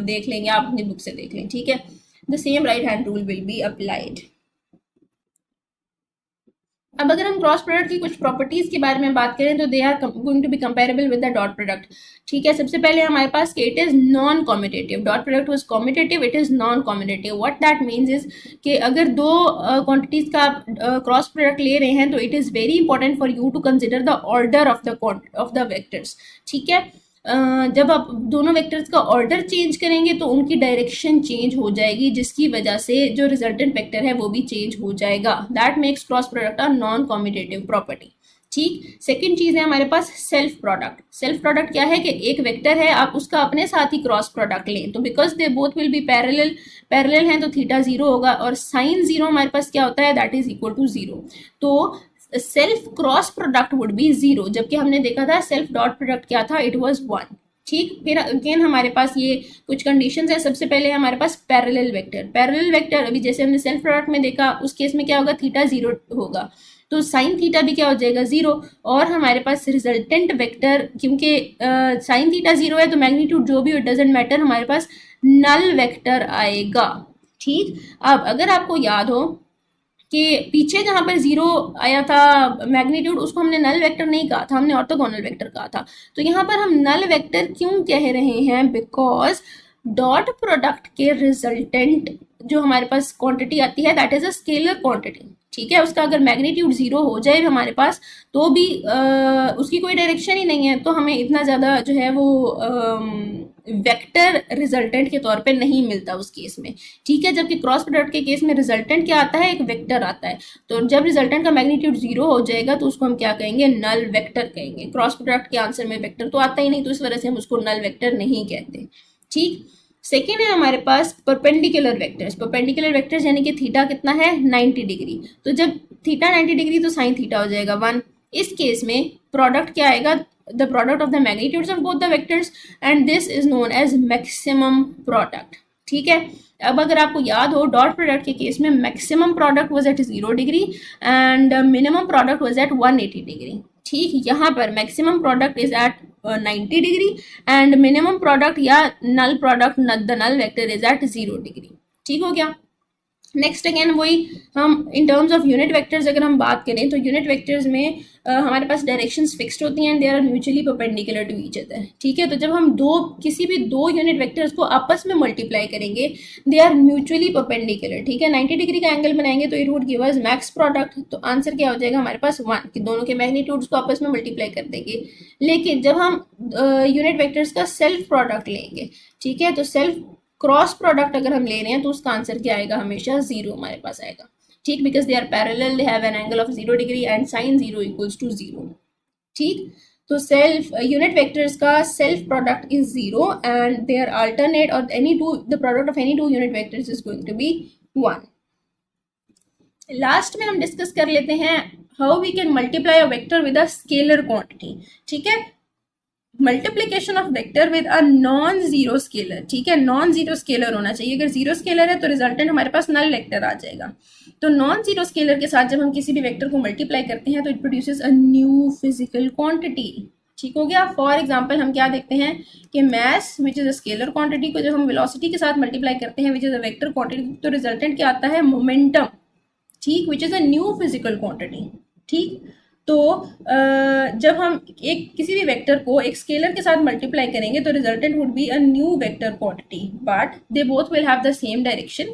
देख लेंगे, आप अपनी बुक से देख लें। ठीक है, the same right hand rule will be applied. अब अगर हम क्रॉस प्रोडक्ट की कुछ प्रॉपर्टीज के बारे में बात करें तो they are going to be comparable with the dot product. ठीक है, सबसे पहले हमारे पास कि it is non commutative. Dot product was commutative, it is non commutative. What that means is कि अगर दो क्वांटिटीज का क्रॉस प्रोडक्ट ले रहे हैं तो it is very important for you to consider the order of the vectors. ठीक है, जब आप दोनों वेक्टर्स का ऑर्डर चेंज करेंगे तो उनकी डायरेक्शन चेंज हो जाएगी, जिसकी वजह से जो रिजल्टेंट वेक्टर है वो भी चेंज हो जाएगा। That makes cross product a non commutative property. ठीक, सेकंड चीज है हमारे पास सेल्फ प्रोडक्ट। सेल्फ प्रोडक्ट क्या है कि एक वेक्टर है, आप उसका अपने साथ ही क्रॉस प्रोडक्ट लें तो because they both will be parallel हैं तो थीटा 0 होगा और साइन 0 हमारे पास क्या होता है, दैट इज इक्वल टू 0। तो self cross product would be 0, जबकि हमने देखा था सेल्फ डॉट प्रोडक्ट क्या था, इट वाज 1। ठीक, फिर अगेन हमारे पास ये कुछ कंडीशंस है। सबसे पहले हमारे पास पैरेलल वेक्टर। पैरेलल वेक्टर अभी जैसे हमने सेल्फ प्रोडक्ट में देखा, उस केस में क्या होगा, थीटा जीरो होगा, तो साइन थीटा भी क्या हो जाएगा, जीरो। और हमारे पास रिजल्टेंट वेक्टर, क्योंकि साइन थीटा जीरो है तो मैग्नीट्यूड जो भी हो डजेंट मैटर, हमारे पास नल वेक्टर आएगा। ठीक, अब अगर आपको याद हो कि पीछे जहाँ पर जीरो आया था मैग्नीट्यूड, उसको हमने नल वेक्टर नहीं कहा था, हमने ऑर्थोगोनल वेक्टर कहा था। तो यहाँ पर हम नल वेक्टर क्यों कह रहे हैं, बिकॉज डॉट प्रोडक्ट के रिजल्टेंट जो हमारे पास क्वांटिटी आती है that is a scalar quantity. ठीक है, उसका अगर मैग्नीट्यूड जीरो हो जाए हमारे पास तो भी उसकी कोई डायरेक्शन ही नहीं है, तो हमें इतना ज़्यादा जो है वो वेक्टर रिजल्टेंट के तौर पे नहीं मिलता उस केस में। ठीक है, जबकि क्रॉस प्रोडक्ट के केस में रिजल्टेंट क्या आता है, एक वेक्टर आता है। तो जब रिजल्टेंट का मैग्नीट्यूड जीरो हो जाएगा तो उसको हम क्या कहेंगे, नल वेक्टर कहेंगे। क्रॉस प्रोडक्ट के आंसर में वेक्टर तो आता ही नहीं, तो इस वजह से हम उसको नल वेक्टर नहीं कहते। ठीक, सेकेंड है हमारे पास परपेंडिकुलर वेक्टर्स। परपेंडिकुलर वेक्टर्स यानी कि थीटा कितना है, 90 डिग्री। तो जब थीटा 90 डिग्री तो साइन थीटा हो जाएगा 1। इस केस में प्रोडक्ट क्या आएगा, the product of the magnitudes of both the vectors, and this is known as maximum product. ठीक है, अब अगर आपको याद हो डॉट प्रोडक्ट के केस में maximum product was at 0 degree and minimum product was at 180 degree. ठीक, यहाँ पर maximum product is at 90 degree and minimum product या null product, the null vector is at 0 degree. ठीक हो गया। नेक्स्ट अगेन वही, हम in terms of unit vectors अगर हम बात करें तो यूनिट वेक्टर्स में हमारे पास डायरेक्शंस फिक्स्ड होती हैं, they are mutually perpendicular to each other. ठीक है, तो जब हम किसी भी दो यूनिट वेक्टर्स को आपस में मल्टीप्लाई करेंगे, दे आर म्यूचुअली परपेंडिकुलर। ठीक है, 90 डिग्री का एंगल बनाएंगे तो it would give us max product. तो आंसर क्या हो जाएगा हमारे पास 1, कि दोनों के मैग्नीट्यूड्स को आपस में मल्टीप्लाई कर देंगे। लेकिन जब हम यूनिट वेक्टर्स का सेल्फ प्रोडक्ट लेंगे, ठीक है, तो सेल्फ क्रॉस प्रोडक्ट अगर हम ले रहे हैं तो उसका आंसर क्या आएगा, हमेशा 0 हमारे पास आएगा। ठीक, because they are parallel, they have an angle of 0 degree and sine 0 equals to 0। ठीक, तो सेल्फ यूनिट वेक्टर्स का self product is 0 and they are alternate, और any two, the product of any two unit vectors is going to be 1। Last में हम discuss कर लेते हैं how we can multiply a vector with a scalar quantity. ठीक है, multiplication of vector with a non zero scalar. ठीक है, non zero scalar होना चाहिए। अगर जीरो स्केलर है तो रिजल्टेंट हमारे पास नल वेक्टर आ जाएगा। तो नॉन जीरो स्केलर के साथ जब हम किसी भी वेक्टर को मल्टीप्लाई करते हैं तो it produces a new physical quantity. ठीक हो गया। फॉर एग्जाम्पल हम क्या देखते हैं कि mass which is a scalar quantity को जब हम वेलोसिटी के साथ मल्टीप्लाई करते हैं which is a vector quantity, तो रिजल्टेंट क्या आता है, मोमेंटम। ठीक, which is a new physical quantity. ठीक, तो जब हम एक किसी भी वेक्टर को एक स्केलर के साथ मल्टीप्लाई करेंगे तो resultant would be a new vector quantity, but they both will have the same direction,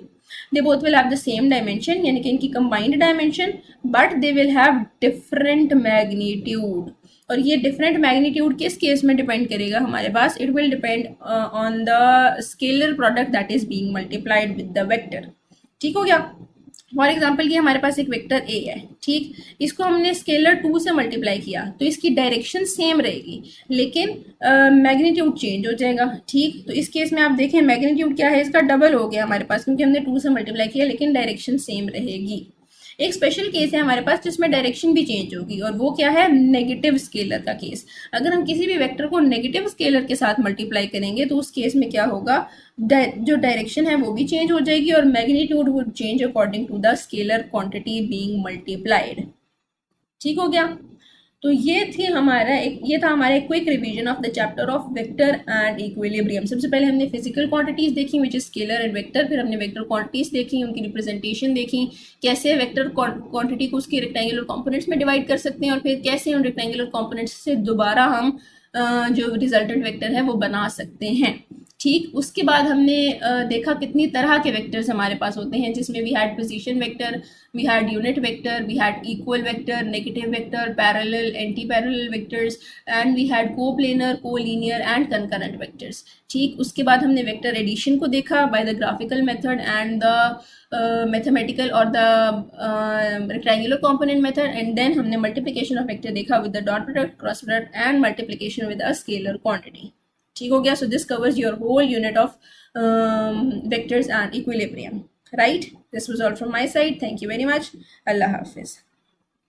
they both will have the same dimension, यानी कि इनकी combined dimension, but they will have different magnitude. और ये different magnitude किस case में depend करेगा हमारे पास, it will depend on the scalar product that is being multiplied with the vector. ठीक हो गया। फॉर एग्जाम्पल ये हमारे पास एक वेक्टर ए है। ठीक, इसको हमने स्केलर 2 से मल्टीप्लाई किया तो इसकी डायरेक्शन सेम रहेगी लेकिन मैग्नीट्यूड चेंज हो जाएगा। ठीक, तो इस केस में आप देखें मैग्नीट्यूड क्या है, इसका डबल हो गया हमारे पास, क्योंकि हमने 2 से मल्टीप्लाई किया लेकिन डायरेक्शन सेम रहेगी। एक स्पेशल केस है हमारे पास जिसमें डायरेक्शन भी चेंज होगी, और वो क्या है, नेगेटिव स्केलर का केस। अगर हम किसी भी वेक्टर को नेगेटिव स्केलर के साथ मल्टीप्लाई करेंगे तो उस केस में क्या होगा, जो डायरेक्शन है वो भी चेंज हो जाएगी और magnitude would change according to the scalar quantity being multiplied. ठीक हो गया। तो ये था हमारा quick revision of the chapter of vector and equilibrium. सबसे पहले हमने फिजिकल क्वांटिटीज देखी which is scalar and vector, फिर हमने वेक्टर क्वांटिटीज देखी, उनकी रिप्रेजेंटेशन देखी, कैसे वेक्टर क्वांटिटी को उसके रेक्टेंगुलर कंपोनेंट्स में डिवाइड कर सकते हैं, और फिर कैसे उन रेक्टेंगुलर कंपोनेंट्स से दोबारा हम जो रिजल्टेंट वेक्टर है वो बना सकते हैं। ठीक, उसके बाद हमने देखा कितनी तरह के वेक्टर्स हमारे पास होते हैं, जिसमें we had position vector, we had unit vector, we had equal vector, negative vector, parallel, anti parallel vectors, and we had coplanar, collinear and concurrent vectors. ठीक, उसके बाद हमने वेक्टर एडिशन को देखा by the graphical method and the mathematical और the rectangular component method, and then हमने multiplication of vector देखा with the dot product, cross product and multiplication with a scalar quantity. ठीक हो गया। So this covers your whole unit of vectors and equilibrium, right. This was all from my side. Thank you very much. अल्लाह हाफिज।